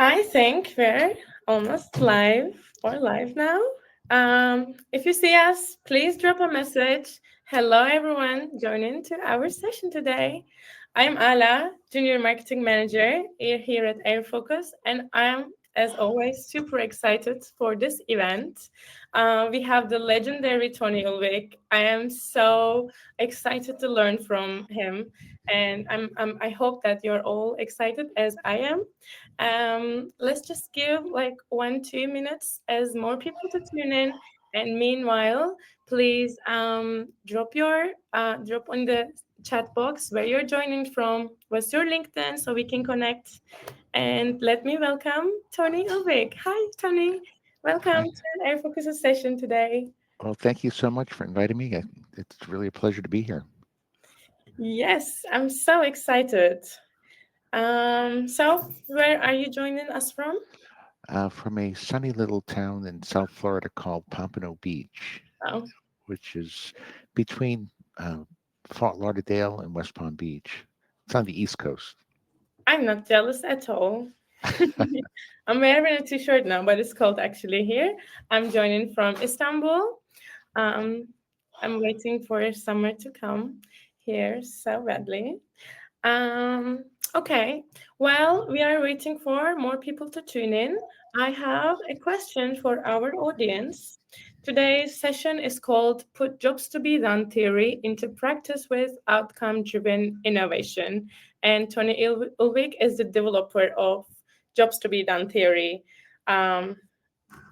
I think we're almost live now. If you see us, please drop a message. Hello, everyone, joining to our session today. I'm Ala, Junior Marketing Manager here at airfocus, and I'm, as always, super excited for this event. We have the legendary Tony Ulwick. I am so excited to learn from him, and I hope that you're all excited as I am. Let's just give like 1 2 minutes as more people to tune in. And meanwhile, please drop on the chat box where you're joining from. What's your LinkedIn so we can connect? And let me welcome Tony Ulrich. Hi, Tony. Welcome Hi. to the Air Focus session today. Well, thank you so much for inviting me. It's really a pleasure to be here. Yes, I'm so excited. So where are you joining us from? From a sunny little town in South Florida called Pompano Beach, Oh, which is between uh, Fort Lauderdale and West Palm Beach. It's on the East Coast. I'm not jealous at all. I'm wearing a t-shirt now, but it's cold actually here. I'm joining from Istanbul. Um, I'm waiting for summer to come here so badly. Um, okay, well, we are waiting for more people to tune in. I have a question for our audience. Today's session is called Put Jobs to Be Done Theory into Practice with Outcome Driven Innovation. And Tony Ulwick is the developer of Jobs to Be Done Theory, um,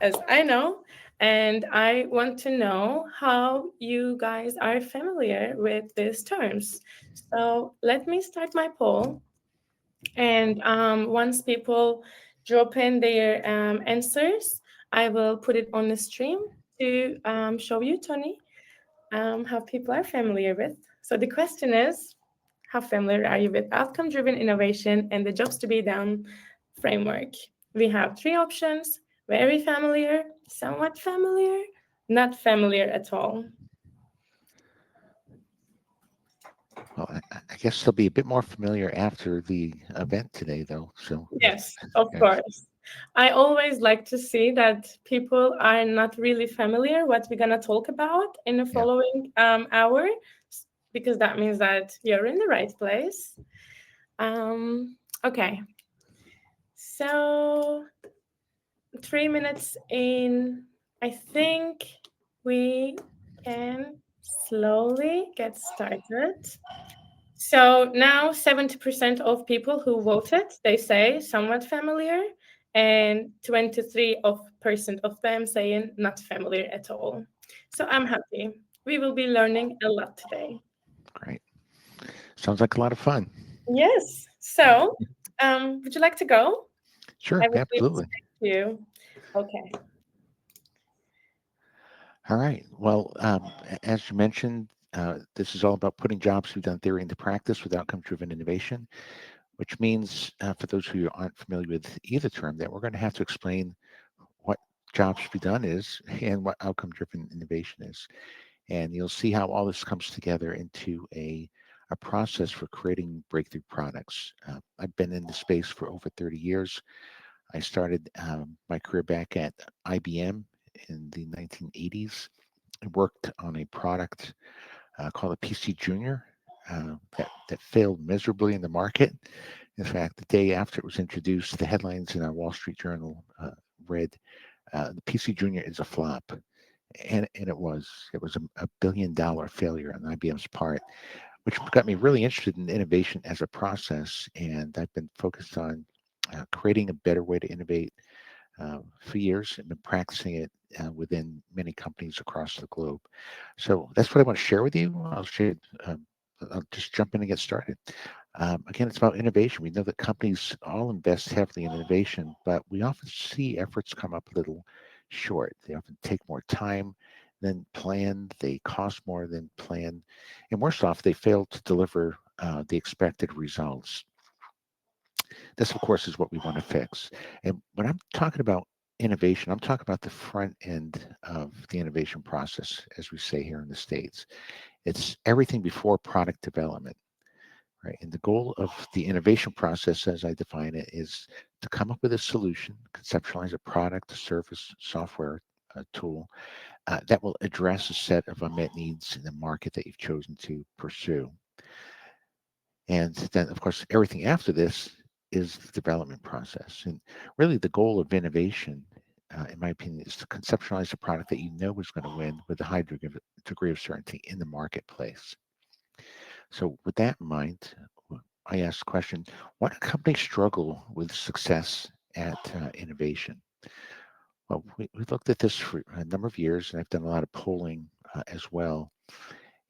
as I know. And I want to know how you guys are familiar with these terms. So let me start my poll. And once people drop in their answers, I will put it on the stream to show you, Tony, how people are familiar with. So the question is, how familiar are you with outcome driven innovation and the jobs to be done framework? We have three options: very familiar, somewhat familiar, not familiar at all. Well, I guess they'll be a bit more familiar after the event today, though. So, Yes, of yes, course. I always like to see that people are not really familiar what we're gonna talk about in the yeah. following hour, because that means that you're in the right place. Okay, so 3 minutes in, I think we can slowly get started. So now 70% of people who voted, they say somewhat familiar, and 23% of them saying not familiar at all. So I'm happy. We will be learning a lot today. Great. Sounds like a lot of fun. Yes. So, would you like to go? Sure, I will leave it absolutely. to you. Okay. All right. Well, as you mentioned, this is all about putting jobs to be done theory into practice with outcome-driven innovation, which means, for those who aren't familiar with either term, that we're going to have to explain what jobs to be done is and what outcome-driven innovation is. And you'll see how all this comes together into a process for creating breakthrough products. I've been in the space for over 30 years. I started my career back at IBM in the 1980s. I worked on a product called a PC Junior that failed miserably in the market. In fact, the day after it was introduced, the headlines in our Wall Street Journal read, "The PC Junior is a flop," and it was a $1 billion failure on IBM's part, which got me really interested in innovation as a process. And I've been focused on creating a better way to innovate for years and been practicing it within many companies across the globe. So that's what I want to share with you. I'll just jump in and get started. Again, it's about innovation. We know that companies all invest heavily in innovation, but we often see efforts come up a little short. They often take more time than planned, they cost more than planned, and worse off, they fail to deliver the expected results. This, of course, is what we want to fix. And when I'm talking about innovation, I'm talking about the front end of the innovation process, as we say here in the States. It's everything before product development, right? And the goal of the innovation process, as I define it, is to come up with a solution, conceptualize a product, a service, software, a tool that will address a set of unmet needs in the market that you've chosen to pursue. And then, of course, everything after this is the development process. And really, the goal of innovation, in my opinion, is to conceptualize a product that you know is going to win with a high degree of certainty in the marketplace. So, with that in mind, I asked the question, why do companies struggle with success at innovation? Well, we've looked at this for a number of years, and I've done a lot of polling as well.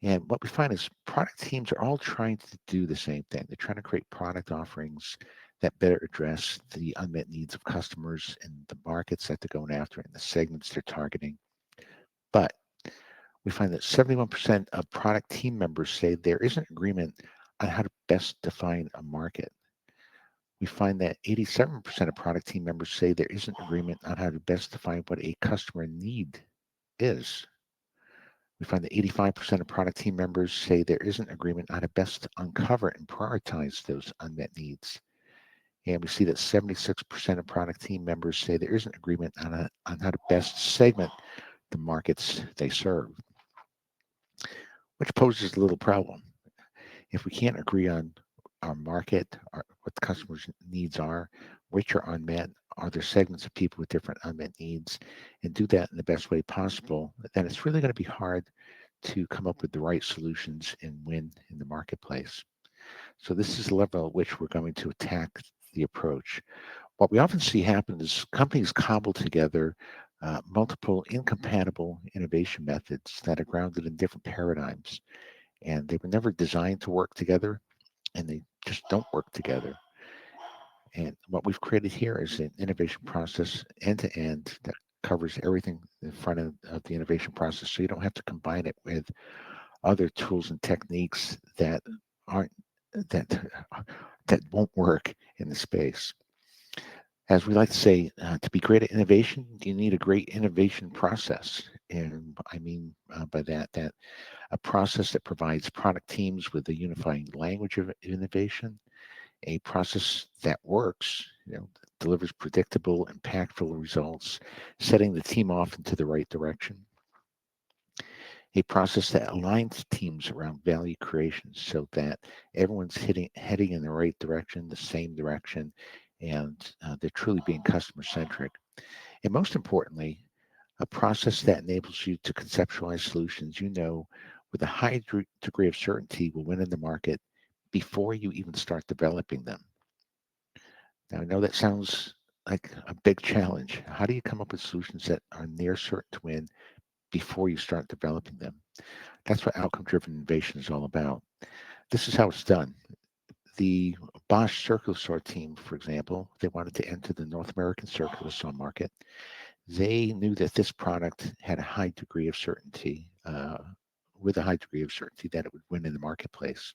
And what we find is product teams are all trying to do the same thing. They're trying to create product offerings that better address the unmet needs of customers and the markets that they're going after and the segments they're targeting. But we find that 71% of product team members say there isn't agreement on how to best define a market. We find that 87% of product team members say there isn't agreement on how to best define what a customer need is. We find that 85% of product team members say there isn't agreement on how to best uncover and prioritize those unmet needs. And we see that 76% of product team members say there isn't agreement on how to best segment the markets they serve, which poses a little problem. If we can't agree on our market, what the customer's needs are, which are unmet, are there segments of people with different unmet needs, and do that in the best way possible, then it's really going to be hard to come up with the right solutions and win in the marketplace. So this is the level at which we're going to attack the approach. What we often see happen is companies cobble together multiple incompatible innovation methods that are grounded in different paradigms, and they were never designed to work together, and they just don't work together. And what we've created here is an innovation process end to end that covers everything in front of the innovation process, so you don't have to combine it with other tools and techniques that aren't that that won't work in the space. As we like to say, to be great at innovation, you need a great innovation process. And I mean by that a process that provides product teams with a unifying language of innovation, a process that works, delivers predictable, impactful results, setting the team off into the right direction, a process that aligns teams around value creation so that everyone's heading in the right direction, the same direction, and they're truly being customer centric. And most importantly, a process that enables you to conceptualize solutions you know with a high degree of certainty will win in the market before you even start developing them. Now, I know that sounds like a big challenge. How do you come up with solutions that are near certain to win before you start developing them? That's what outcome driven innovation is all about. This is how it's done. The Bosch circular saw team, for example, they wanted to enter the North American circular saw market. They knew that this product had a high degree of certainty, with a high degree of certainty that it would win in the marketplace.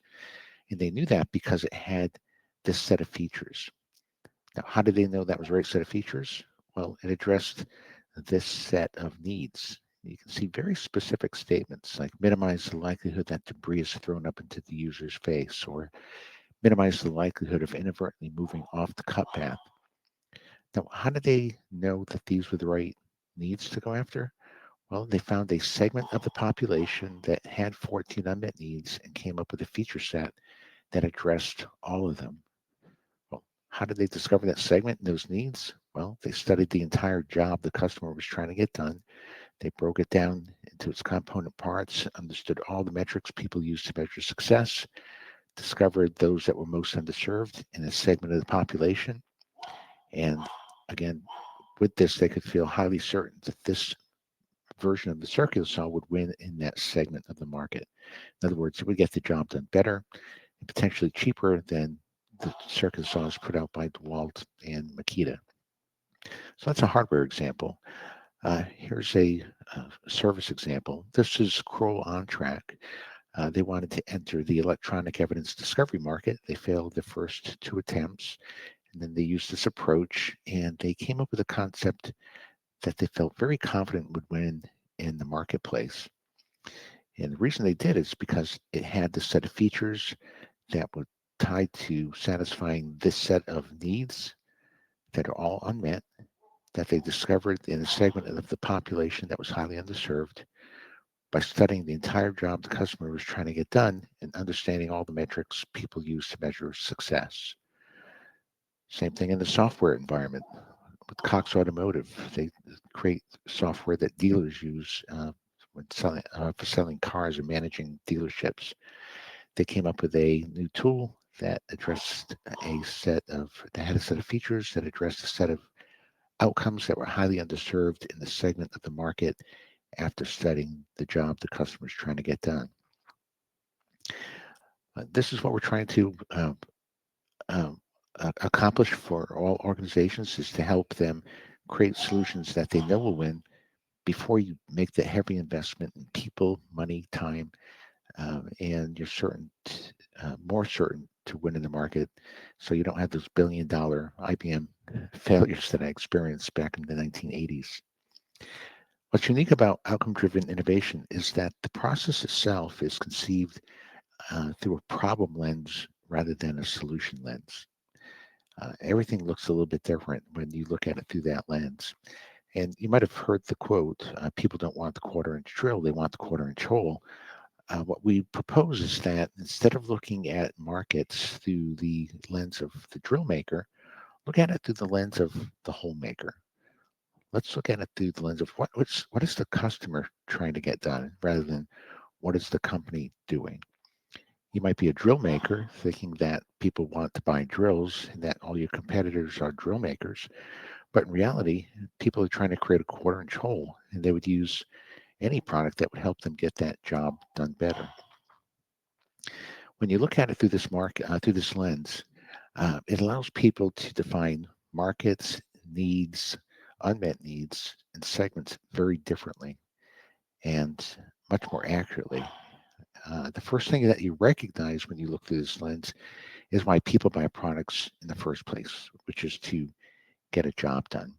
And they knew that because it had this set of features. Now, how did they know that was the right set of features? Well, it addressed this set of needs. You can see very specific statements like minimize the likelihood that debris is thrown up into the user's face, or minimize the likelihood of inadvertently moving off the cut path. Now, how did they know that these were the right needs to go after? Well, they found a segment of the population that had 14 unmet needs and came up with a feature set that addressed all of them. Well, how did they discover that segment and those needs? Well, they studied the entire job the customer was trying to get done. They broke it down into its component parts, understood all the metrics people use to measure success, discovered those that were most underserved in a segment of the population. And again, with this, they could feel highly certain that this version of the circular saw would win in that segment of the market. In other words, it would get the job done better and potentially cheaper than the circular saws put out by DeWalt and Makita. So that's a hardware example. Here's a service example. This is Kroll On Track. They wanted to enter the electronic evidence discovery market. They failed the first two attempts, and then they used this approach, and they came up with a concept that they felt very confident would win in the marketplace. And the reason they did is because it had the set of features that were tied to satisfying this set of needs that are all unmet, that they discovered in a segment of the population that was highly underserved by studying the entire job the customer was trying to get done and understanding all the metrics people use to measure success. Same thing in the software environment. With Cox Automotive, they create software that dealers use when for selling cars and managing dealerships. They came up with a new tool that addressed that had a set of features that addressed a set of outcomes that were highly underserved in the segment of the market after studying the job the customer is trying to get done. This is what we're trying to um, accomplish for all organizations, is to help them create solutions that they know will win before you make the heavy investment in people, money, time, and you're more certain to win in the market, so you don't have those billion-dollar IBM failures that I experienced back in the 1980s. What's unique about outcome-driven innovation is that the process itself is conceived through a problem lens rather than a solution lens. Everything looks a little bit different when you look at it through that lens. And you might have heard the quote, people don't want the quarter-inch drill, they want the quarter-inch hole. What we propose is that instead of looking at markets through the lens of the drill maker, look at it through the lens of the hole maker. Let's look at it through the lens of what is the customer trying to get done rather than what is the company doing. You might be a drill maker thinking that people want to buy drills and that all your competitors are drill makers. But in reality, people are trying to create a quarter-inch hole, and they would use any product that would help them get that job done better. When you look at it through this lens, it allows people to define markets, needs, unmet needs, and segments very differently and much more accurately. The first thing that you recognize when you look through this lens is why people buy products in the first place, which is to get a job done.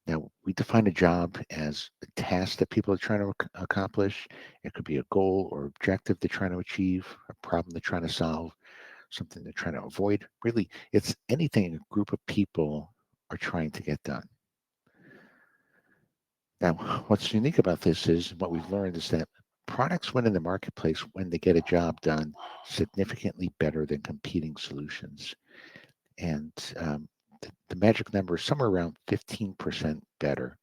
Now, we define a job as a task that people are trying to accomplish. It could be a goal or objective they're trying to achieve, a problem they're trying to solve, something they're trying to avoid. Really, it's anything a group of people are trying to get done. Now, what's unique about this is what we've learned is that products win in the marketplace when they get a job done significantly better than competing solutions. And the magic number is somewhere around 15% better.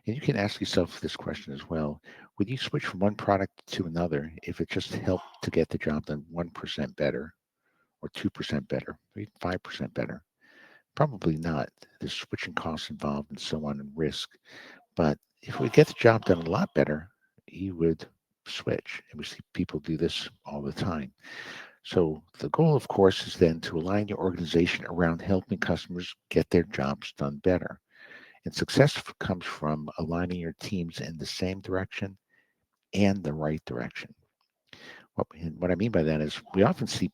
And you can ask yourself this question as well. Would you switch from one product to another if it just helped to get the job done 1% better or 2% better or even 5% better? Probably not. There's switching costs involved and so on and risk. But if we get the job done a lot better, you would switch. And we see people do this all the time. So the goal, of course, is then to align your organization around helping customers get their jobs done better. And success comes from aligning your teams in the same direction and the right direction. What I mean by that is we often see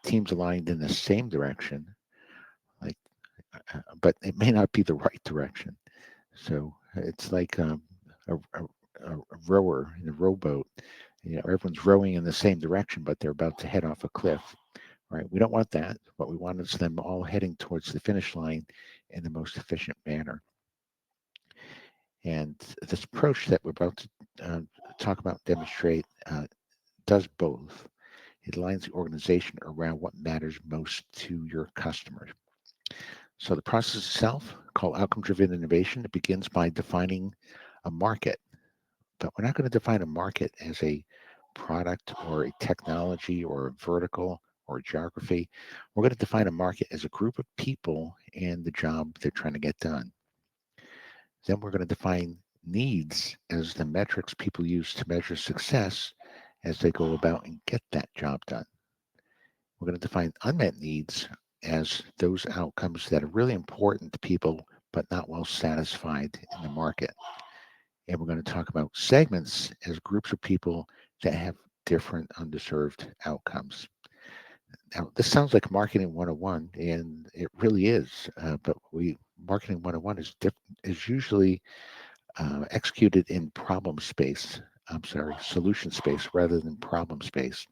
teams aligned in the same direction, like, but it may not be the right direction. So it's like a rower in a rowboat. You know, everyone's rowing in the same direction, but they're about to head off a cliff. Right? We don't want that. What we want is them all heading towards the finish line in the most efficient manner. And this approach that we're about to talk about, demonstrate, does both. It aligns the organization around what matters most to your customers. So the process itself, called outcome-driven innovation, it begins by defining a market. But we're not going to define a market as a product or a technology or a vertical or a geography. We're going to define a market as a group of people and the job they're trying to get done. Then we're going to define needs as the metrics people use to measure success as they go about and get that job done. We're going to define unmet needs as those outcomes that are really important to people but not well satisfied in the market. And we're going to talk about segments as groups of people that have different underserved outcomes. Now, this sounds like marketing 101, and it really is. But marketing 101 is usually executed in solution space rather than problem space.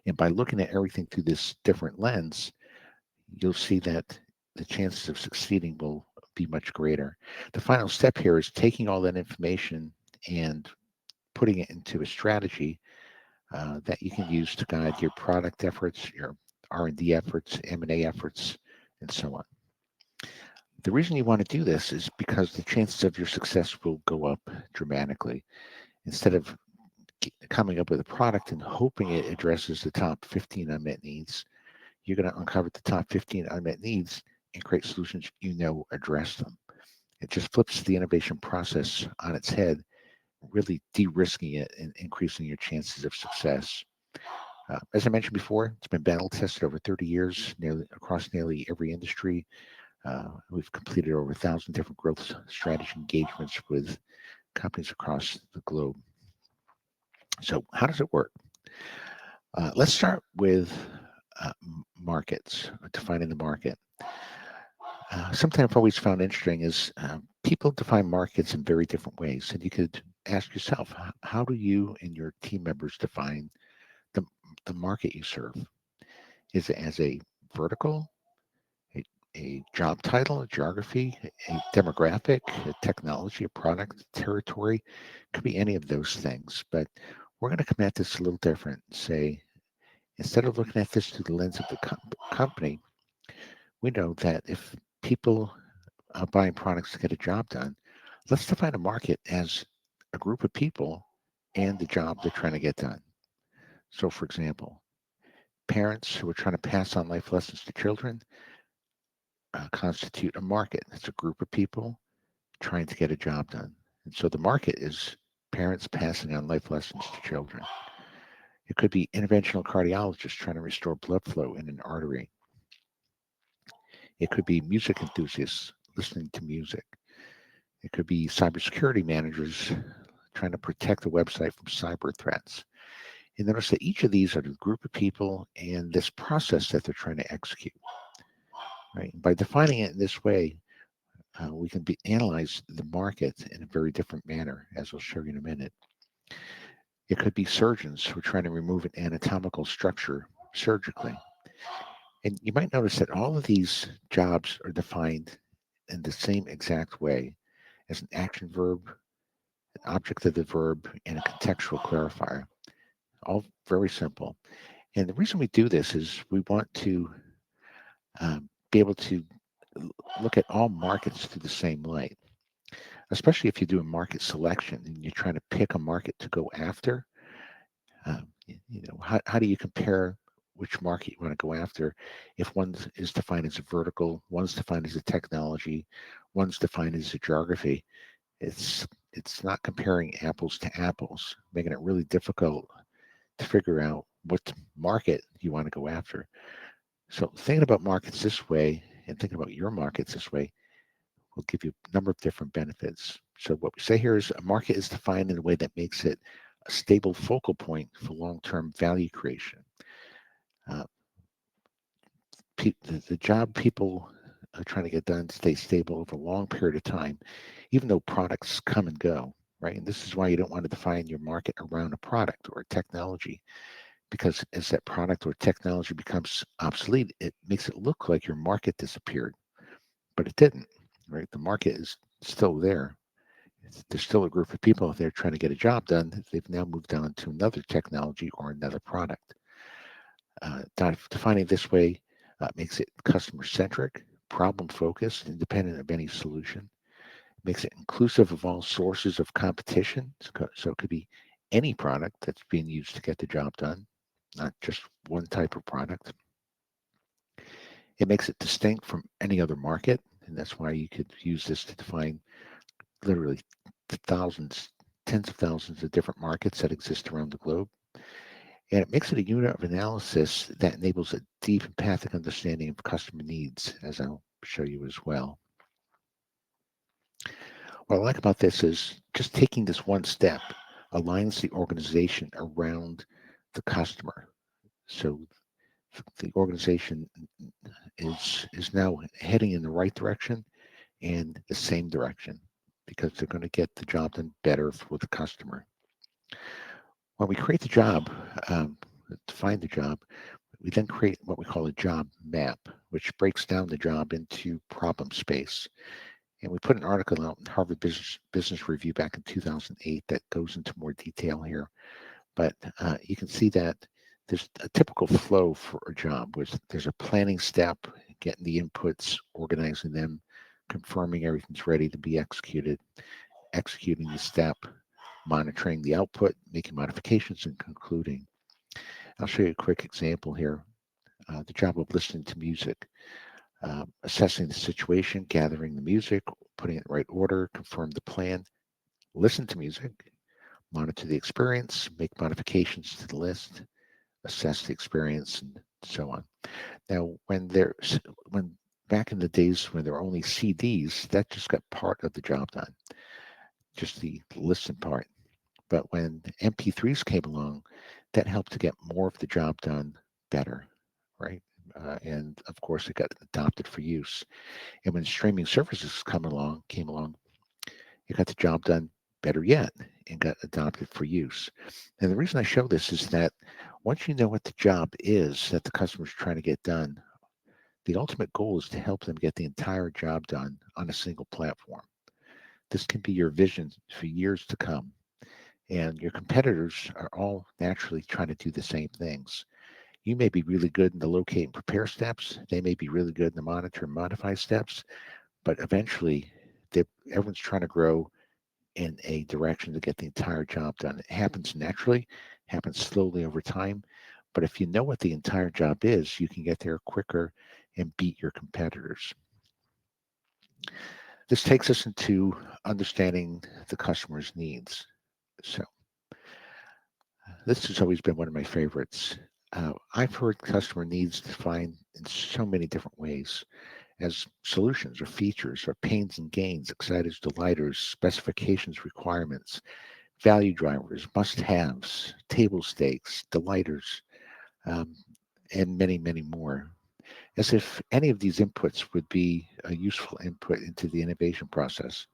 And by looking at everything through this different lens, you'll see that the chances of succeeding will be much greater. The final step here is taking all that information and putting it into a strategy that you can use to guide your product efforts, your R&D efforts, M&A efforts, and so on. The reason you want to do this is because the chances of your success will go up dramatically. Instead of coming up with a product and hoping it addresses the top 15 unmet needs, you're going to uncover the top 15 unmet needs and create solutions address them. It just flips the innovation process on its head, really de-risking it and increasing your chances of success. As I mentioned before, it's been battle tested over 30 years, nearly across nearly every industry. We've completed over 1,000 different growth strategy engagements with companies across the globe. So, how does it work? Let's start with markets, defining the market. Something I've always found interesting is people define markets in very different ways. And you could ask yourself, how do you and your team members define the, the market you serve? Is it as a vertical, a, a job title, a geography, a demographic, a technology, a product, territory? Could be any of those things. But we're going to come at this a little different. Say, instead of looking at this through the lens of the company, we know that if people are buying products to get a job done, let's define a market as a group of people and the job they're trying to get done. So, for example, parents who are trying to pass on life lessons to children constitute a market. It's a group of people trying to get a job done. And so the market is parents passing on life lessons to children. It could be interventional cardiologists trying to restore blood flow in an artery. It could be music enthusiasts listening to music. It could be cybersecurity managers trying to protect a website from cyber threats. And notice that each of these are the group of people and this process that they're trying to execute. Right? By defining it in this way, we can analyze the market in a very different manner, as I'll show you in a minute. It could be surgeons who are trying to remove an anatomical structure surgically. And you might notice that all of these jobs are defined in the same exact way as an action verb, an object of the verb, and a contextual clarifier. All very simple. And the reason we do this is we want to be able to look at all markets through the same light, especially if you do a market selection and you're trying to pick a market to go after. How do you compare which market you want to go after if one is defined as a vertical, one's defined as a technology, one's defined as a geography? It's not comparing apples to apples, making it really difficult to figure out what market you want to go after. So thinking about markets this way and thinking about your markets this way will give you a number of different benefits. So what we say here is a market is defined in a way that makes it a stable focal point for long-term value creation. Uh, the job people are trying to get done stays stable over a long period of time, even though products come and go, right? And this is why you don't want to define your market around a product or a technology, because as that product or technology becomes obsolete, it makes it look like your market disappeared, but it didn't, right? The market is still there. There's still a group of people out there trying to get a job done. They've now moved on to another technology or another product. Defining this way makes it customer centric, problem focused, independent of any solution. Makes it inclusive of all sources of competition. So it could be any product that's being used to get the job done, not just one type of product. It makes it distinct from any other market, and that's why you could use this to define literally thousands, tens of thousands of different markets that exist around the globe. And it makes it a unit of analysis that enables a deep empathic understanding of customer needs, as I'll show you as well. What I like about this is just taking this one step aligns the organization around the customer. So the organization is now heading in the right direction and the same direction because they're going to get the job done better for the customer. When we create the job, define the job, We then create what we call a job map, which breaks down the job into problem space. And we put an article out in Harvard Business Review back in 2008 that goes into more detail here. But you can see that there's a typical flow for a job, which there's a planning step, getting the inputs, organizing them, confirming everything's ready to be executed, executing the step, monitoring the output, making modifications, and concluding. I'll show you a quick example here. The job of listening to music, assessing the situation, gathering the music, putting it in the right order, confirm the plan, listen to music, monitor the experience, make modifications to the list, assess the experience, and so on. Now, when back in the days when there were only CDs, that just got part of the job done, just the listen part. But when MP3s came along, that helped to get more of the job done better, right? And of course, it got adopted for use. And when streaming services came along, it got the job done better yet and got adopted for use. And the reason I show this is that once you know what the job is that the customer's trying to get done, the ultimate goal is to help them get the entire job done on a single platform. This can be your vision for years to come. And your competitors are all naturally trying to do the same things. You may be really good in the locate and prepare steps. They may be really good in the monitor and modify steps, but eventually everyone's trying to grow in a direction to get the entire job done. It happens naturally, happens slowly over time. But if you know what the entire job is, you can get there quicker and beat your competitors. This takes us into understanding the customer's needs. So this has always been one of my favorites. I've heard customer needs defined in so many different ways as solutions or features or pains and gains, exciters, delighters, specifications, requirements, value drivers, must-haves, table stakes, delighters, um, and many, many more. As if any of these inputs would be a useful input into the innovation process.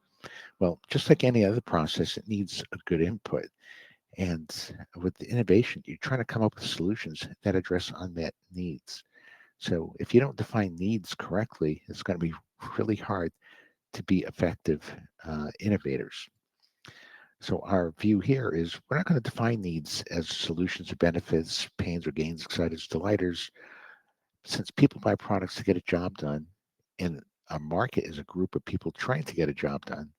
Well, just like any other process, it needs a good input. And with the innovation, you're trying to come up with solutions that address unmet needs. So if you don't define needs correctly, it's going to be really hard to be effective innovators. So our view here is we're not going to define needs as solutions or benefits, pains or gains, exciters, delighters. Since people buy products to get a job done, and a market is a group of people trying to get a job done,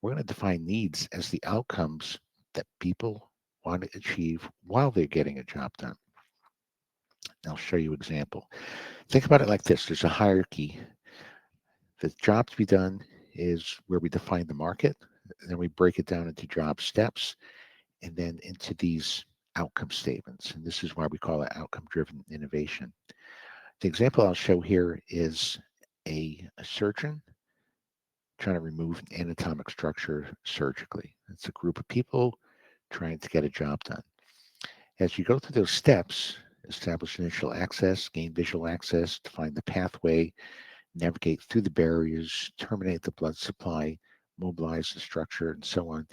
we're going to define needs as the outcomes that people want to achieve while they're getting a job done. I'll show you an example. Think about it like this. There's a hierarchy. The job to be done is where we define the market, and then we break it down into job steps, and then into these outcome statements. And this is why we call it outcome-driven innovation. The example I'll show here is a surgeon trying to remove an anatomic structure surgically. It's a group of people trying to get a job done. As you go through those steps, establish initial access, gain visual access, define the pathway, navigate through the barriers, terminate the blood supply, mobilize the structure, and so on,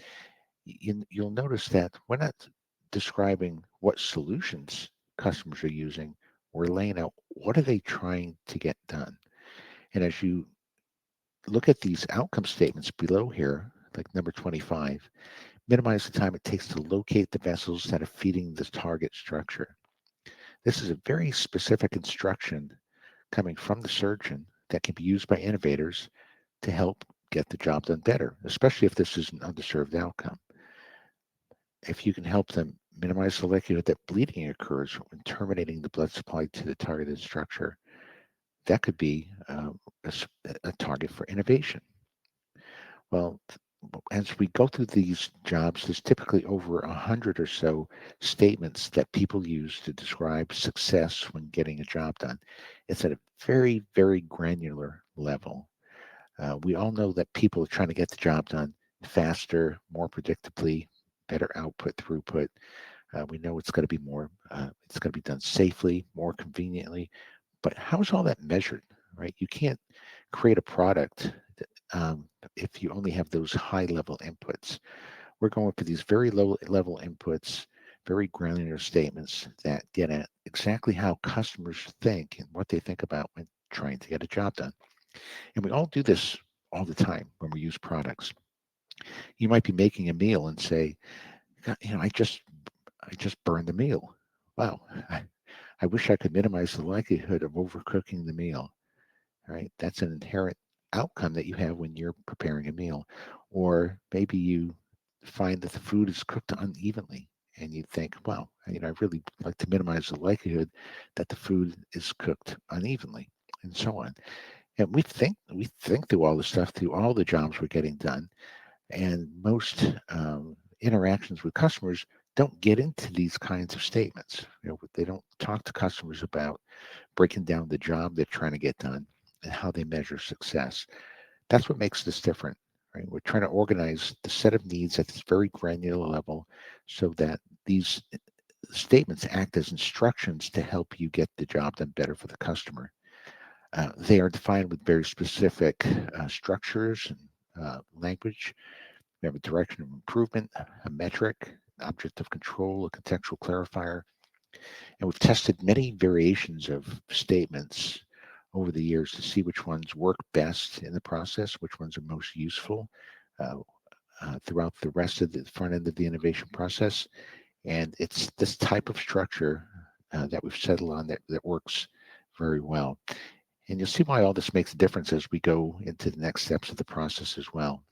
you'll notice that we're not describing what solutions customers are using. We're laying out what are they trying to get done. And as you look at these outcome statements below here, like number 25, minimize the time it takes to locate the vessels that are feeding the target structure. This is a very specific instruction coming from the surgeon that can be used by innovators to help get the job done better, especially if this is an underserved outcome. If you can help them minimize the likelihood that bleeding occurs when terminating the blood supply to the targeted structure, that could be a target for innovation. Well, as we go through these jobs, there's typically over 100 or so statements that people use to describe success when getting a job done. It's at a very, very granular level. We all know that people are trying to get the job done faster, more predictably, better output throughput. We know it's going to be it's going to be done safely, more conveniently. But how is all that measured, right? You can't create a product if you only have those high level inputs. We're going for these very low level inputs, very granular statements that get at exactly how customers think and what they think about when trying to get a job done. And we all do this all the time when we use products. You might be making a meal and say, "God, I just burned the meal. Wow, I wish I could minimize the likelihood of overcooking the meal." Right? That's an inherent outcome that you have when you're preparing a meal. Or maybe you find that the food is cooked unevenly and you think, well, I really like to minimize the likelihood that the food is cooked unevenly, and so on. And we think through all the stuff, through all the jobs we're getting done, and most interactions with customers don't get into these kinds of statements. They don't talk to customers about breaking down the job they're trying to get done and how they measure success. That's what makes this different, right? We're trying to organize the set of needs at this very granular level so that these statements act as instructions to help you get the job done better for the customer. They are defined with very specific structures and language. We have a direction of improvement, a metric, an object of control, a contextual clarifier, and we've tested many variations of statements over the years to see which ones work best in the process, which ones are most useful uh, throughout the rest of the front end of the innovation process. And it's this type of structure that we've settled on that works very well. And you'll see why all this makes a difference as we go into the next steps of the process as well.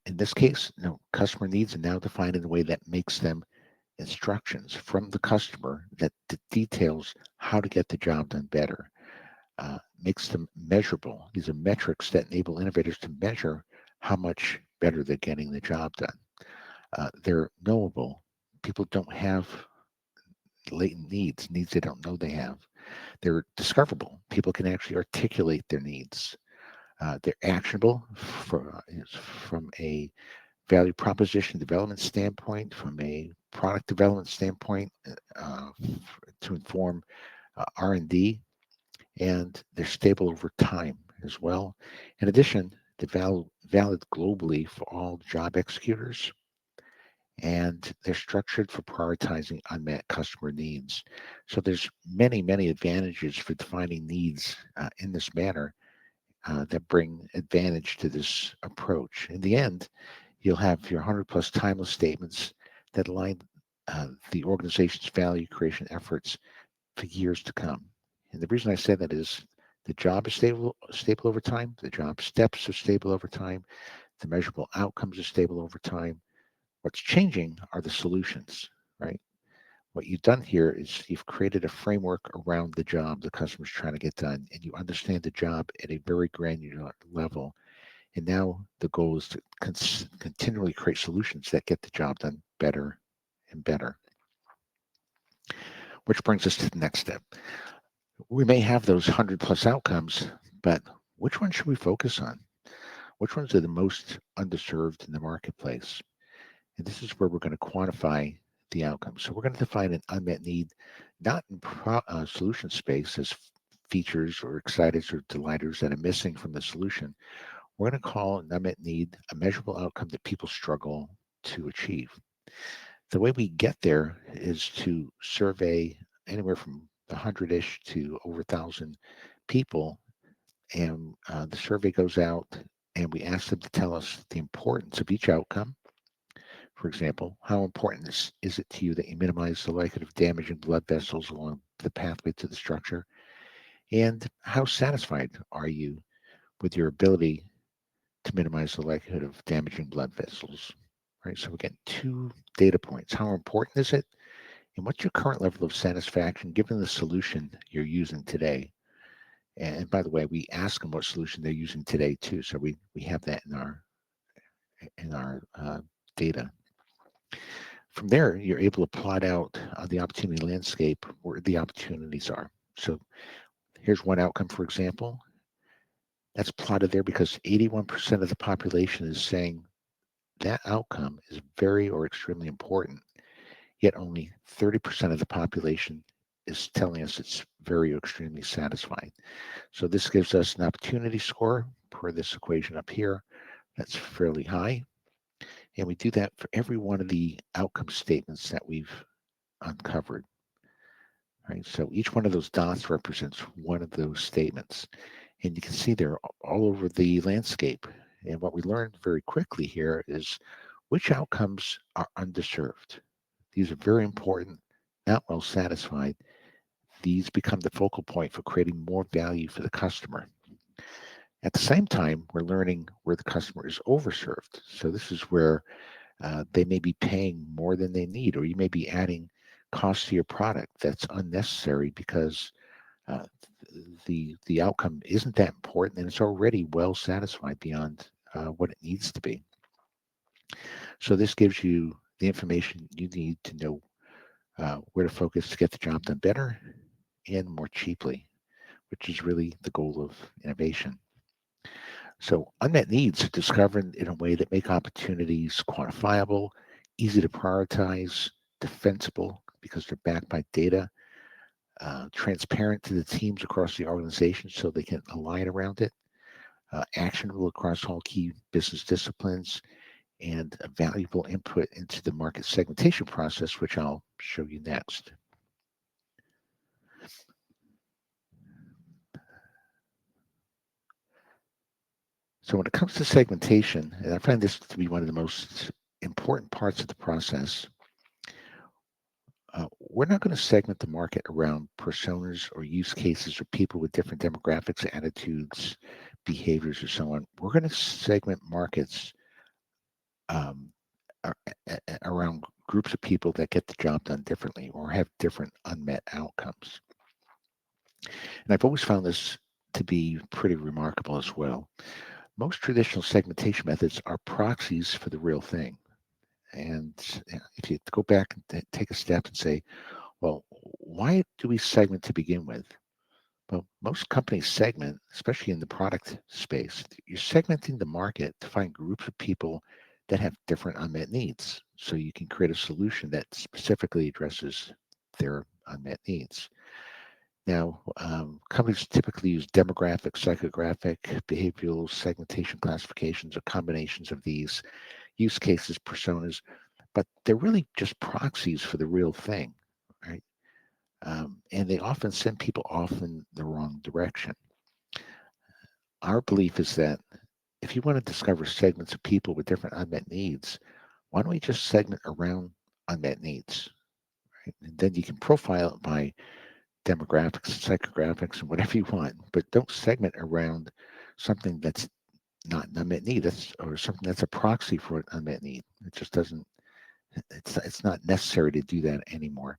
In this case, customer needs are now defined in a way that makes them instructions from the customer that details how to get the job done better, makes them measurable. These are metrics that enable innovators to measure how much better they're getting the job done. They're knowable. People don't have latent needs they don't know they have. They're discoverable. People can actually articulate their needs. They're actionable from a value proposition development standpoint, from a product development standpoint, to inform R&D, and they're stable over time as well. In addition, they're valid globally for all job executors, and they're structured for prioritizing unmet customer needs. So there's many advantages for defining needs in this manner that bring advantage to this approach. In the end, you'll have your 100 plus timeless statements that align the organization's value creation efforts for years to come. And the reason I say that is the job is stable over time, the job steps are stable over time, the measurable outcomes are stable over time. What's changing are the solutions, right? What you've done here is you've created a framework around the job the customer's trying to get done, and you understand the job at a very granular level. And now the goal is to continually create solutions that get the job done better and better. Which brings us to the next step. We may have those 100 plus outcomes, but which one should we focus on? Which ones are the most underserved in the marketplace? And this is where we're going to quantify the outcomes. So we're going to define an unmet need, not in solution space as features or exciters or delighters that are missing from the solution. We're going to call an unmet need a measurable outcome that people struggle to achieve. The way we get there is to survey anywhere from 100-ish to over 1,000 people, and the survey goes out and we ask them to tell us the importance of each outcome. For example, how important is it to you that you minimize the likelihood of damaging blood vessels along the pathway to the structure? And how satisfied are you with your ability to minimize the likelihood of damaging blood vessels? Right. So we're getting two data points. How important is it? And what's your current level of satisfaction given the solution you're using today? And by the way, we ask them what solution they're using today too. So we have that in our data. From there, you're able to plot out the opportunity landscape where the opportunities are. So here's one outcome, for example. That's plotted there because 81% of the population is saying that outcome is very or extremely important, yet only 30% of the population is telling us it's very or extremely satisfying. So this gives us an opportunity score per this equation up here that's fairly high. And we do that for every one of the outcome statements that we've uncovered. Right? So each one of those dots represents one of those statements. And you can see they're all over the landscape. And what we learned very quickly here is which outcomes are underserved. These are very important, not well satisfied. These become the focal point for creating more value for the customer. At the same time, we're learning where the customer is overserved. So this is where they may be paying more than they need, or you may be adding cost to your product that's unnecessary because uh, the outcome isn't that important and it's already well satisfied beyond what it needs to be. So this gives you the information you need to know where to focus to get the job done better and more cheaply, which is really the goal of innovation. So unmet needs are discovered in a way that make opportunities quantifiable, easy to prioritize, defensible because they're backed by data, transparent to the teams across the organization so they can align around it, actionable across all key business disciplines, and a valuable input into the market segmentation process, which I'll show you next. So when it comes to segmentation, and I find this to be one of the most important parts of the process, we're not going to segment the market around personas or use cases or people with different demographics, attitudes, behaviors, or so on. We're going to segment markets um, around groups of people that get the job done differently or have different unmet outcomes. And I've always found this to be pretty remarkable as well. Most traditional segmentation methods are proxies for the real thing. And if you go back and take a step and say, well, why do we segment to begin with? Well, most companies segment, especially in the product space. You're segmenting the market to find groups of people that have different unmet needs. So you can create a solution that specifically addresses their unmet needs. Now, companies typically use demographic, psychographic, behavioral segmentation classifications or combinations of these use cases, personas, but they're really just proxies for the real thing, right? And they often send people off in the wrong direction. Our belief is that if you want to discover segments of people with different unmet needs, why don't we just segment around unmet needs? Right? And then you can profile it by demographics, psychographics, and whatever you want, but don't segment around something that's not an unmet need. That's or something that's a proxy for an unmet need. It just doesn't. It's not necessary to do that anymore.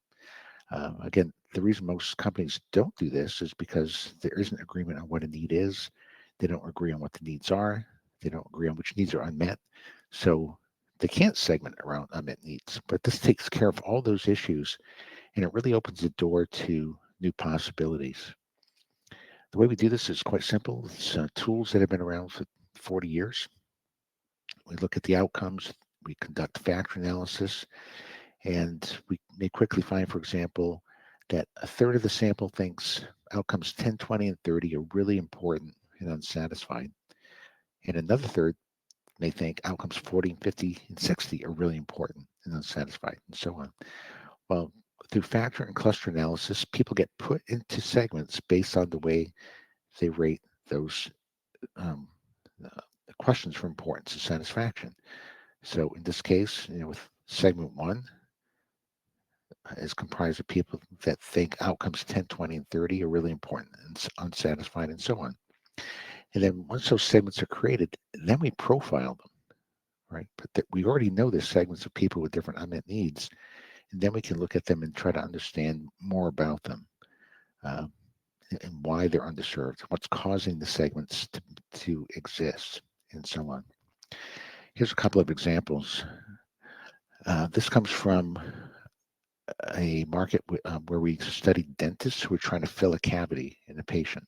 Again, the reason most companies don't do this is because there isn't agreement on what a need is. They don't agree on what the needs are. They don't agree on which needs are unmet. So they can't segment around unmet needs. But this takes care of all those issues and it really opens the door to new possibilities. The way we do this is quite simple. It's tools that have been around for 40 years. We look at the outcomes, we conduct factor analysis, and we may quickly find, for example, that a third of the sample thinks outcomes 10, 20, and 30 are really important and unsatisfied. And another third may think outcomes 40, 50, and 60 are really important and unsatisfied, and so on. Well, through factor and cluster analysis, people get put into segments based on the way they rate those um, uh, questions for importance and satisfaction. So in this case, with segment one is comprised of people that think outcomes 10, 20, and 30 are really important and unsatisfied and so on. And then once those segments are created, then we profile them, right? But we already know there's segments of people with different unmet needs, and then we can look at them and try to understand more about them. Uh, and why they're underserved, what's causing the segments to exist, and so on. Here's a couple of examples. This comes from a market where we studied dentists who were trying to fill a cavity in a patient.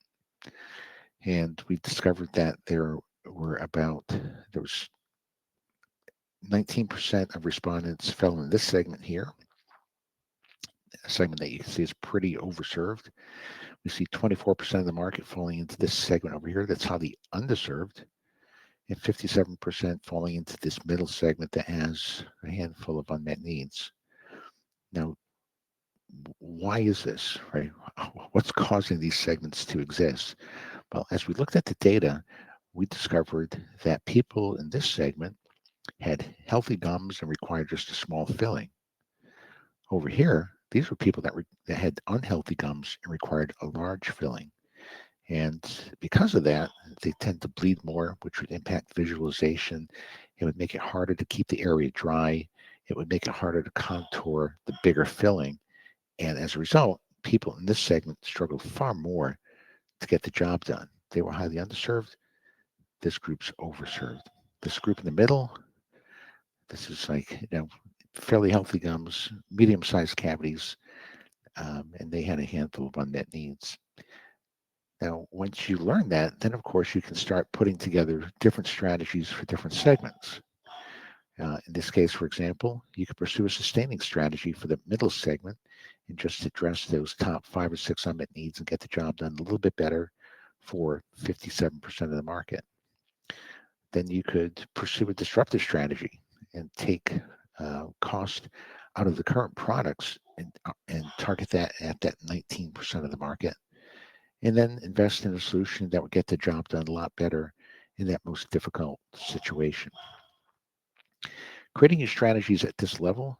And we discovered that there was 19% of respondents fell in this segment here, a segment that you can see is pretty overserved. We see 24% of the market falling into this segment over here. That's highly underserved. and 57% falling into this middle segment that has a handful of unmet needs. Now, why is this, right? What's causing these segments to exist? Well, as we looked at the data, we discovered that people in this segment had healthy gums and required just a small filling. Over here, these were people that had unhealthy gums and required a large filling. And because of that, they tend to bleed more, which would impact visualization. It would make it harder to keep the area dry. It would make it harder to contour the bigger filling. And as a result, people in this segment struggled far more to get the job done. They were highly underserved. This group's overserved. This group in the middle, this is like, fairly healthy gums, medium-sized cavities, and they had a handful of unmet needs. Now, once you learn that, then of course you can start putting together different strategies for different segments. In this case, for example, you could pursue a sustaining strategy for the middle segment and just address those top 5 or 6 unmet needs and get the job done a little bit better for 57% of the market. Then you could pursue a disruptive strategy and take cost out of the current products and target that at that 19% of the market. And then invest in a solution that would get the job done a lot better in that most difficult situation. Creating your strategies at this level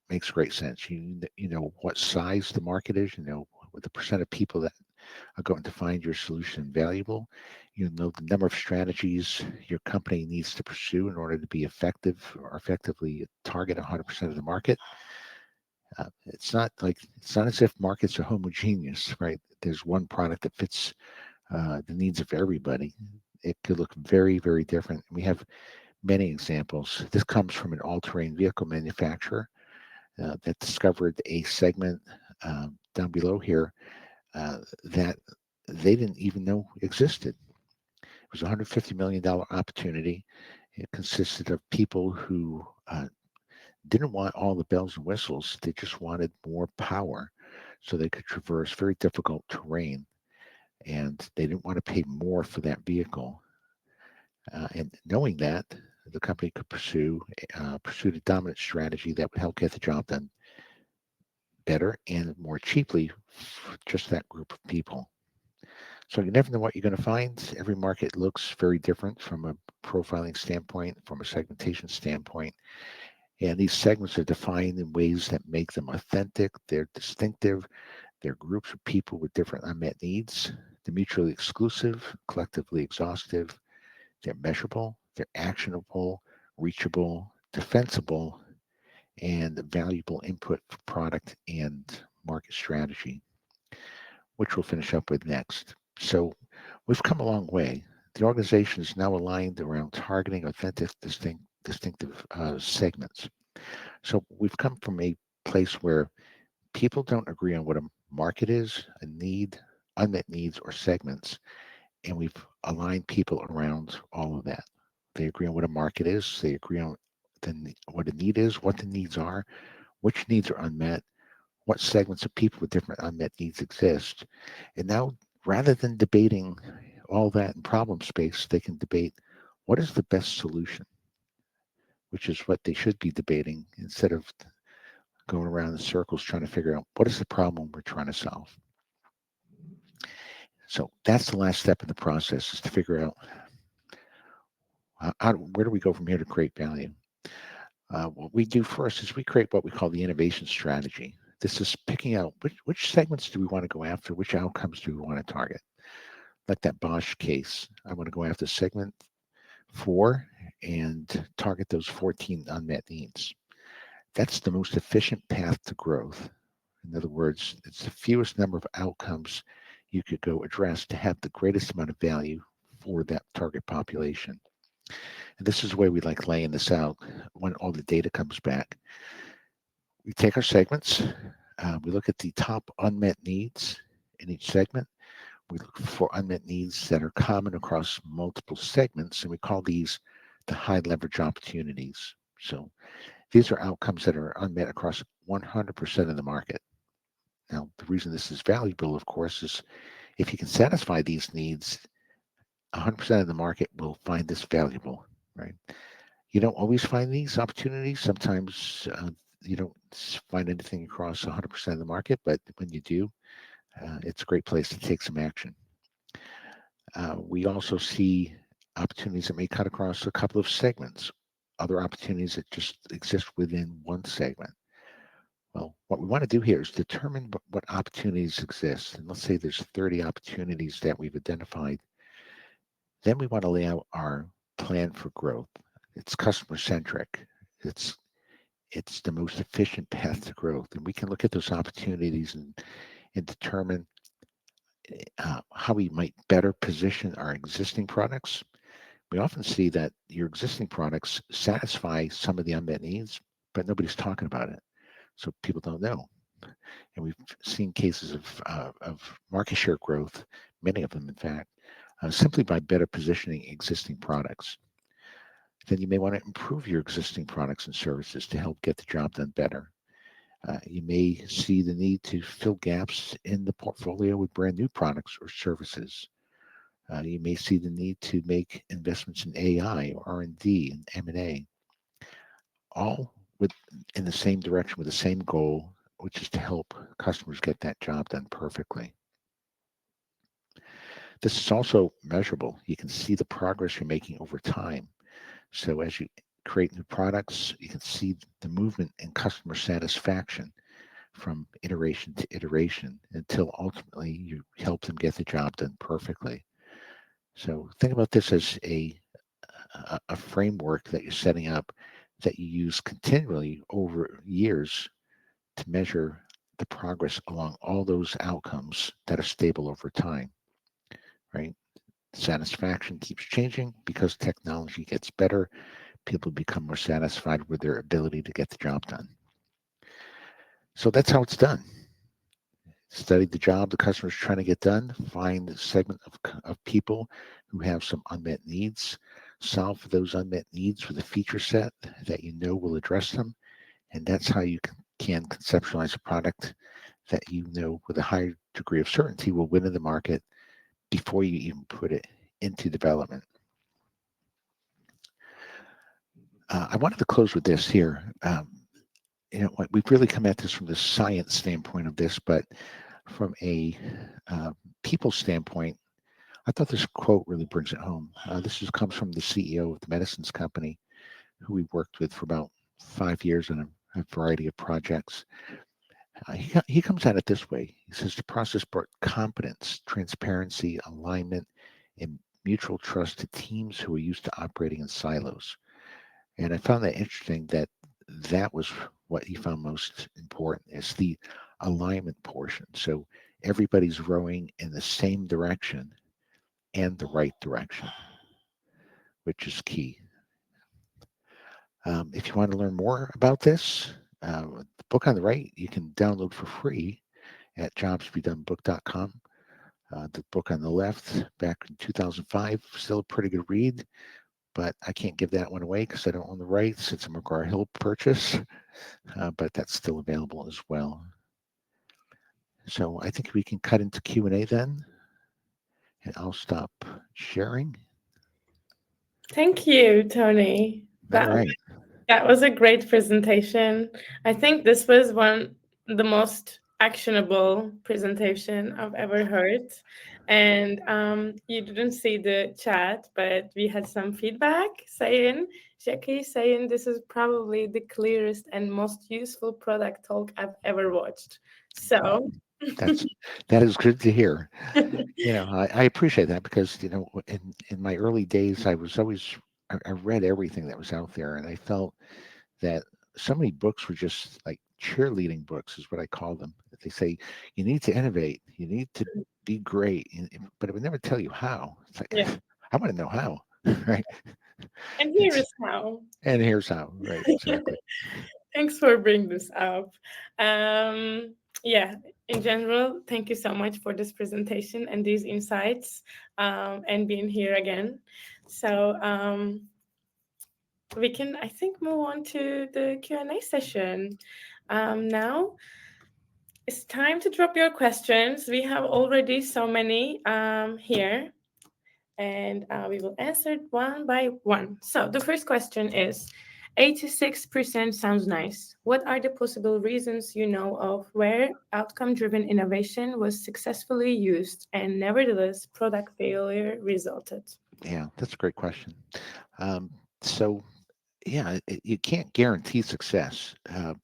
makes great sense. You know what size the market is. You know what the percent of people that are going to find your solution valuable. You know the number of strategies your company needs to pursue in order to be effective or effectively target 100% of the market. It's not as if markets are homogeneous, right? There's one product that fits the needs of everybody. It could look very, very different. We have many examples. This comes from an all-terrain vehicle manufacturer that discovered a segment down below here that they didn't even know existed. It was a $150 million opportunity. It consisted of people who didn't want all the bells and whistles. They just wanted more power so they could traverse very difficult terrain. And they didn't want to pay more for that vehicle. And knowing that, the company could pursue a dominant strategy that would help get the job done better and more cheaply for just that group of people. So you never know what you're going to find. Every market looks very different from a profiling standpoint, from a segmentation standpoint. And these segments are defined in ways that make them authentic. They're distinctive. They're groups of people with different unmet needs. They're mutually exclusive, collectively exhaustive. They're measurable. They're actionable, reachable, defensible, and valuable input for product and market strategy, which we'll finish up with next. So we've come a long way. The organization is now aligned around targeting authentic, distinctive segments. So we've come from a place where people don't agree on what a market is, a need, unmet needs, or segments, and we've aligned people around all of that. They agree on what a market is. They agree on what a need is, what the needs are, which needs are unmet, what segments of people with different unmet needs exist. And now, rather than debating all that in problem space, they can debate what is the best solution, which is what they should be debating instead of going around in circles trying to figure out what is the problem we're trying to solve. So that's the last step in the process, is to figure out where do we go from here to create value. What we do first is we create what we call the innovation strategy. This is picking out which segments do we want to go after, which outcomes do we want to target. Like that Bosch case, I want to go after segment 4 and target those 14 unmet needs. That's the most efficient path to growth. In other words, it's the fewest number of outcomes you could go address to have the greatest amount of value for that target population. And this is the way we like laying this out when all the data comes back. We take our segments, we look at the top unmet needs in each segment. We look for unmet needs that are common across multiple segments, and we call these the high leverage opportunities. So these are outcomes that are unmet across 100% of the market. Now, the reason this is valuable, of course, is if you can satisfy these needs 100% of the market will find this valuable, right? You don't always find these opportunities. Sometimes you don't find anything across 100% of the market, but when you do, it's a great place to take some action. We also see opportunities that may cut across a couple of segments, other opportunities that just exist within one segment. Well, what we want to do here is determine what opportunities exist. And let's say there's 30 opportunities that we've identified. Then we want to lay out our plan for growth. It's customer centric. It's it's the most efficient path to growth. And we can look at those opportunities and determine how we might better position our existing products. We often see that your existing products satisfy some of the unmet needs, but nobody's talking about it. So people don't know. And we've seen cases of market share growth, many of them, in fact, simply by better positioning existing products. Then you may want to improve your existing products and services to help get the job done better. You may see the need to fill gaps in the portfolio with brand new products or services. You may see the need to make investments in AI or R&D and M&A, all with in the same direction with the same goal, which is to help customers get that job done perfectly. This is also measurable. You can see the progress you're making over time. So as you create new products, you can see the movement in customer satisfaction from iteration to iteration until ultimately you help them get the job done perfectly. So think about this as a framework that you're setting up that you use continually over years to measure the progress along all those outcomes that are stable over time, right? Satisfaction keeps changing because technology gets better. People become more satisfied with their ability to get the job done. So that's how it's done. Study the job the customer is trying to get done, find a segment of people who have some unmet needs, solve for those unmet needs with a feature set that you know will address them, and that's how you can conceptualize a product that you know with a higher degree of certainty will win in the market before you even put it into development. I wanted to close with this here. We've really come at this from the science standpoint of this, but from a people standpoint, I thought this quote really brings it home. Comes from the CEO of the medicines company, who we worked with for about 5 years on a variety of projects. He comes at it this way. He says the process brought competence, transparency, alignment, and mutual trust to teams who are used to operating in silos. And I found that interesting that was what he found most important is the alignment portion. So everybody's rowing in the same direction and the right direction, which is key. If you want to learn more about this, the book on the right you can download for free at jobsbedonebook.com. The book on the left, back in 2005, still a pretty good read, but I can't give that one away because I don't own the rights. It's a McGraw-Hill purchase, but that's still available as well. So I think we can cut into Q&A then, and I'll stop sharing. Thank you, Tony. All right. That was a great presentation. I think this was the most actionable presentation I've ever heard. And you didn't see the chat, but we had some feedback saying, Jackie saying this is probably the clearest and most useful product talk I've ever watched. Well, So that is good to hear. I appreciate that because in my early days I read everything that was out there, and I felt that so many books were just like cheerleading books is what I call them. They say you need to innovate, you need to be great, but it would never tell you how. It's like yeah, I want to know how, right? and here It's is how. and here's how, right? Exactly. Thanks for bringing this up. Um, yeah, in general, thank you so much for this presentation and these insights and being here again. So we can, I think, move on to the Q&A session. Now, it's time to drop your questions. We have already so many here. and we will answer it one by one. So the first question is 86% sounds nice. What are the possible reasons you know of where outcome driven innovation was successfully used and nevertheless product failure resulted? Yeah, that's a great question. Um, so yeah, you can't guarantee success.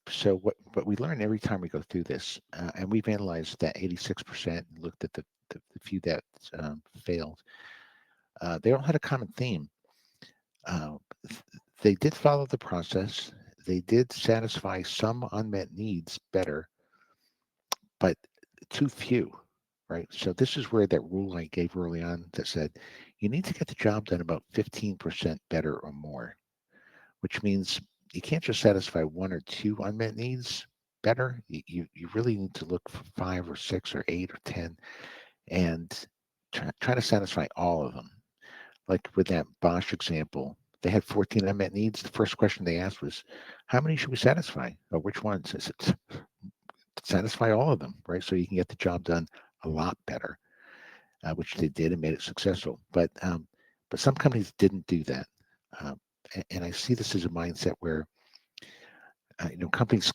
So what we learn every time we go through this, and we've analyzed that 86% and looked at the few that failed. They all had a common theme. Uh, they did follow the process. They did satisfy some unmet needs better, but too few. Right. So this is where that rule I gave early on that said you need to get the job done about 15% better or more, which means you can't just satisfy one or two unmet needs better. You really need to look for five or six or eight or 10 and try to satisfy all of them. Like with that Bosch example, they had 14 unmet needs. The first question they asked was, how many should we satisfy? Or which ones? I said, satisfy all of them, right? So you can get the job done a lot better, which they did and made it successful. But some companies didn't do that. Um, and I see this as a mindset where companies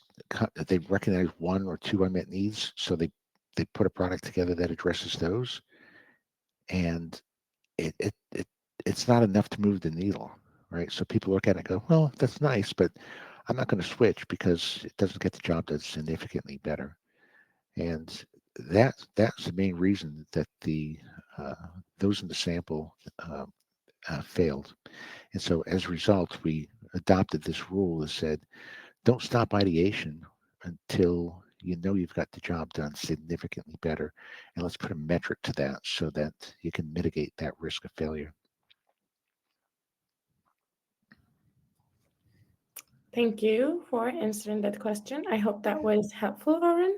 they recognize one or two unmet needs, so they put a product together that addresses those, and it's not enough to move the needle, right? So people look at it and go, well, that's nice, but I'm not going to switch because it doesn't get the job done significantly better. And that's the main reason that the uh, those in the sample failed. And so as a result, we adopted this rule that said, don't stop ideation until you know you've got the job done significantly better. And let's put a metric to that so that you can mitigate that risk of failure. Thank you for answering that question. I hope that was helpful, Lauren.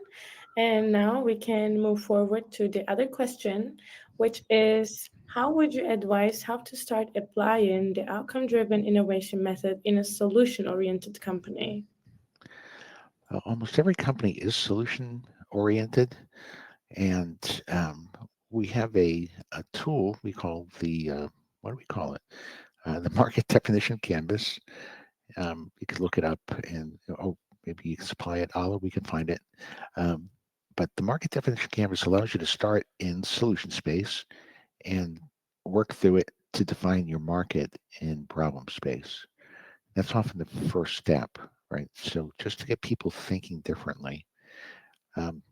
And now we can move forward to the other question, which is how would you advise how to start applying the outcome driven innovation method in a solution oriented company? Almost every company is solution oriented, and we have a tool we call the what do we call it? The market definition canvas. You could look it up and oh, maybe you can supply it. Allah, we can find it. Um, but the market definition canvas allows you to start in solution space and work through it to define your market in problem space. That's often the first step, right? So just to get people thinking differently. Um,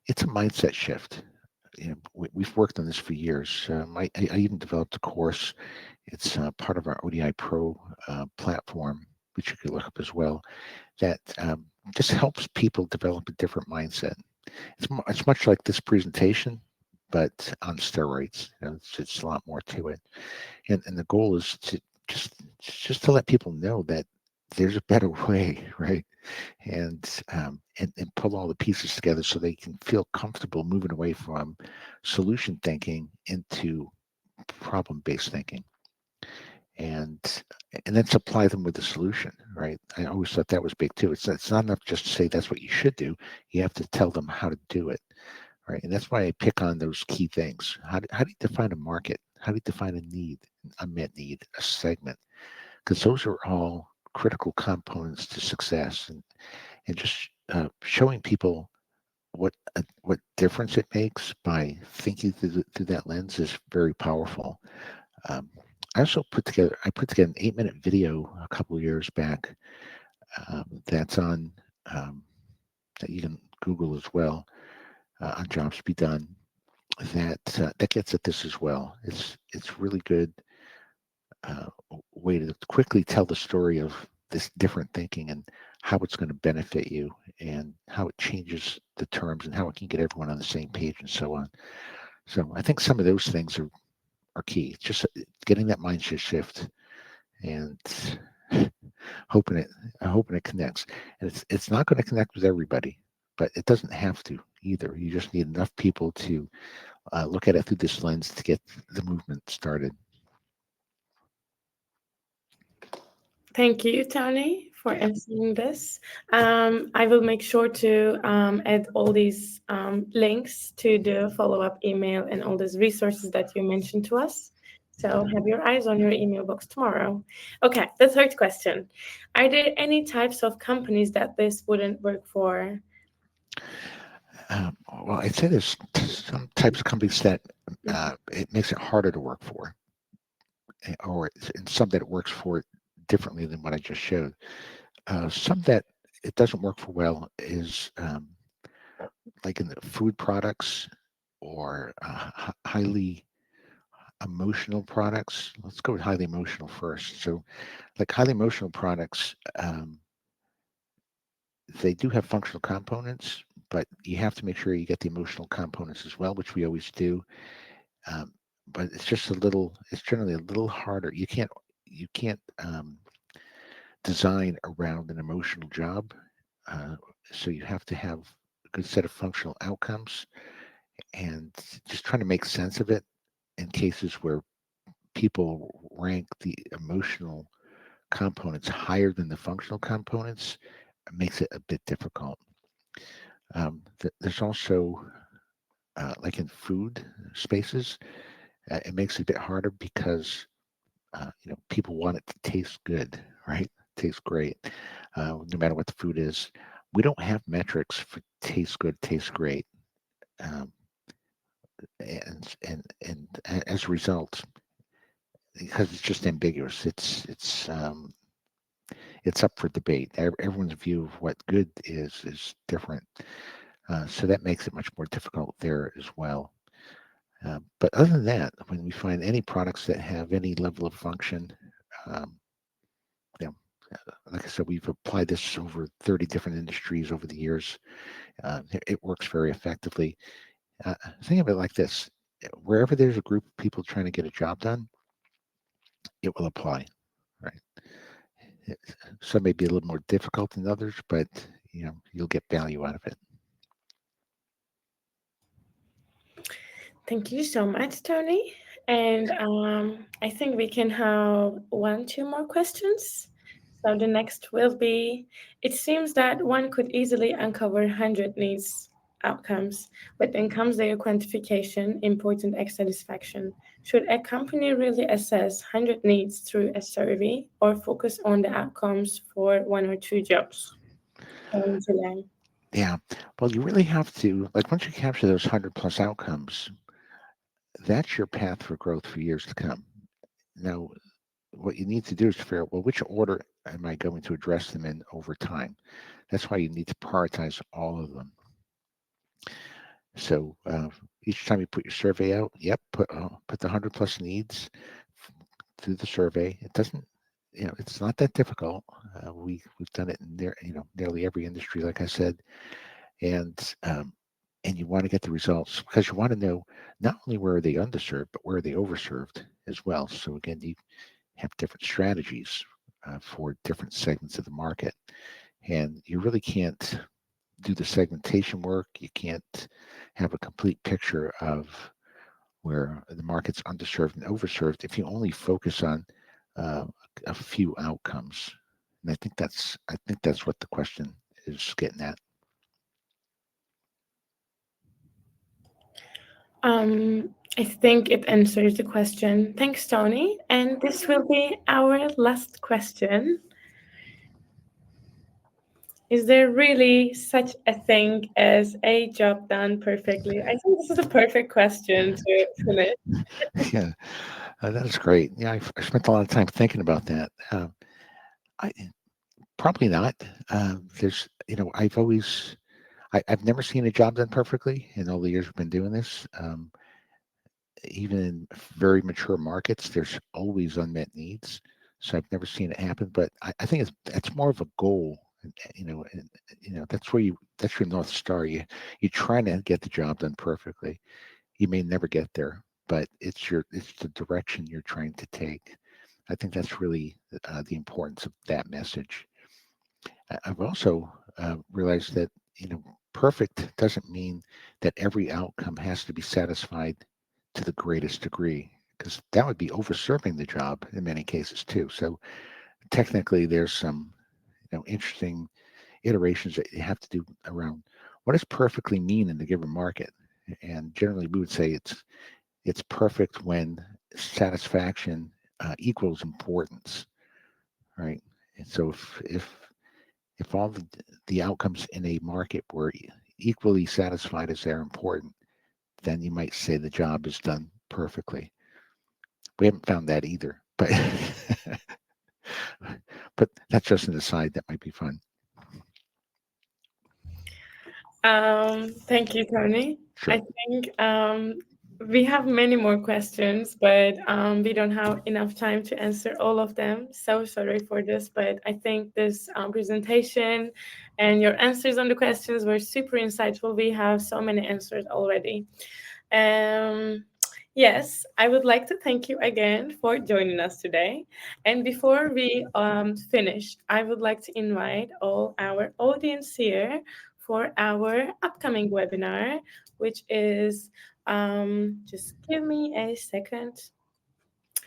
it's a mindset shift. We've worked on this for years. I even developed a course. It's part of our ODI Pro platform, which you could look up as well, that just helps people develop a different mindset. It's much like this presentation, but on steroids. It's a lot more to it. And the goal is to just to let people know that there's a better way, right? And pull all the pieces together so they can feel comfortable moving away from solution thinking into problem-based thinking, and and then supply them with the solution, right? I always thought that was big too. It's not enough just to say that's what you should do. You have to tell them how to do it, right? And that's why I pick on those key things. How do you define a market? How do you define a need, an unmet need, a segment? Because those are all critical components to success, and just showing people what difference it makes by thinking through that lens is very powerful. Um, I put together an 8-minute video a couple of years back that's on that you can Google as well on Jobs to Be Done. That gets at this as well. It's really good uh, way to quickly tell the story of this different thinking and how it's going to benefit you and how it changes the terms and how it can get everyone on the same page and so on. So I think some of those things are key. Just getting that mindset shift and hoping it hoping it connects. And it's not going to connect with everybody, but it doesn't have to either. You just need enough people to look at it through this lens to get the movement started. Thank you, Tony, for answering this. I will make sure to add all these links to the follow up email and all these resources that you mentioned to us. So have your eyes on your email box tomorrow. Okay, the third question. Are there any types of companies that this wouldn't work for? Well, I'd say there's some types of companies that Mhm. it makes it harder to work for, and some that it works for differently than what I just showed. Some that it doesn't work for well is like in the food products or highly emotional products. Let's go with highly emotional first. So, like highly emotional products, they do have functional components, but you have to make sure you get the emotional components as well, which we always do. Um, but it's just a little. It's generally a little harder. You can't design around an emotional job, uh, so you have to have a good set of functional outcomes and just trying to make sense of it in cases where people rank the emotional components higher than the functional components makes it a bit difficult. There's also like in food spaces, it makes it a bit harder because people want it to taste good, right? Taste great, no matter what the food is. We don't have metrics for taste good, taste great, um, and as a result, because it's just ambiguous, it's up for debate. Everyone's view of what good is different, so that makes it much more difficult there as well. But other than that, when we find any products that have any level of function, um, you know, like I said, we've applied this over 30 different industries over the years. It works very effectively. Think of it like this: wherever there's a group of people trying to get a job done, it will apply. Right? It, some may be a little more difficult than others, but you'll get value out of it. Thank you so much, Tony. And I think we can have one, two more questions. So the next will be, it seems that one could easily uncover 100 needs outcomes, but then comes their quantification, important X satisfaction. Should a company really assess 100 needs through a survey or focus on the outcomes for one or two jobs? July. Yeah. Well, you really have to, like, once you capture those 100 plus outcomes, that's your path for growth for years to come. Now, what you need to do is figure out, well, which order am I going to address them in over time? That's why you need to prioritize all of them. So each time you put your survey out, yep, put the 100 plus needs through the survey. It doesn't, it's not that difficult. We've done it in there, nearly every industry, like I said, and um, and you want to get the results because you want to know not only where are they underserved, but where are they overserved as well. So again, you have different strategies for different segments of the market, and you really can't do the segmentation work. You can't have a complete picture of where the market's underserved and overserved if you only focus on uh, a few outcomes. And I think that's what the question is getting at. I think it answers the question. Thanks, Tony. And this will be our last question. Is there really such a thing as a job done perfectly? I think this is a perfect question to finish. Yeah, that's great. Yeah, I spent a lot of time thinking about that. I probably not. I've never seen a job done perfectly in all the years we've been doing this. Even in very mature markets, there's always unmet needs. So I've never seen it happen, but I think that's more of a goal. And that's your North Star. You're trying to get the job done perfectly. You may never get there, but it's the direction you're trying to take. I think that's really the importance of that message. I've also realized that perfect doesn't mean that every outcome has to be satisfied to the greatest degree, because that would be overserving the job in many cases too. So technically, there's some interesting iterations that you have to do around what does perfectly mean in the given market. And generally, we would say it's perfect when satisfaction equals importance, right? And so if all the outcomes in a market were equally satisfied as they're important, then you might say the job is done perfectly. We haven't found that either, but but that's just an aside. That might be fun. Thank you, Tony. I Sure. think we have many more questions, but we don't have enough time to answer all of them. So sorry for this, but I think this presentation and your answers on the questions were super insightful. We have so many answers already. Um, yes, I would like to thank you again for joining us today. And before we finish, I would like to invite all our audience here for our upcoming webinar, which is just give me a second,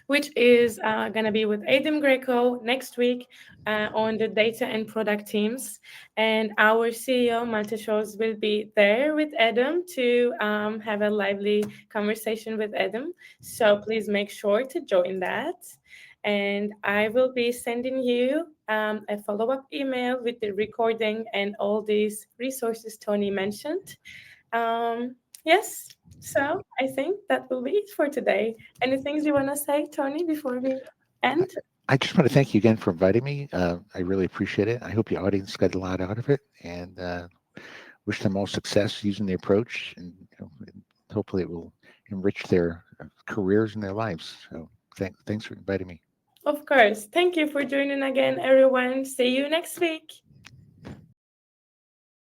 which is going to be with Adam Greco next week on the data and product teams. And our CEO, Malte Scholz, will be there with Adam to have a lively conversation with Adam. So please make sure to join that. And I will be sending you a follow up email with the recording and all these resources Tony mentioned. Yes, so I think that will be it for today. Any things you want to say, Tony, before we I, end? I just want to thank you again for inviting me. I really appreciate it. I hope your audience got a lot out of it, and wish them all success using the approach, and hopefully it will enrich their careers and their lives. So thanks for inviting me. Of course. Thank you for joining again, everyone. See you next week.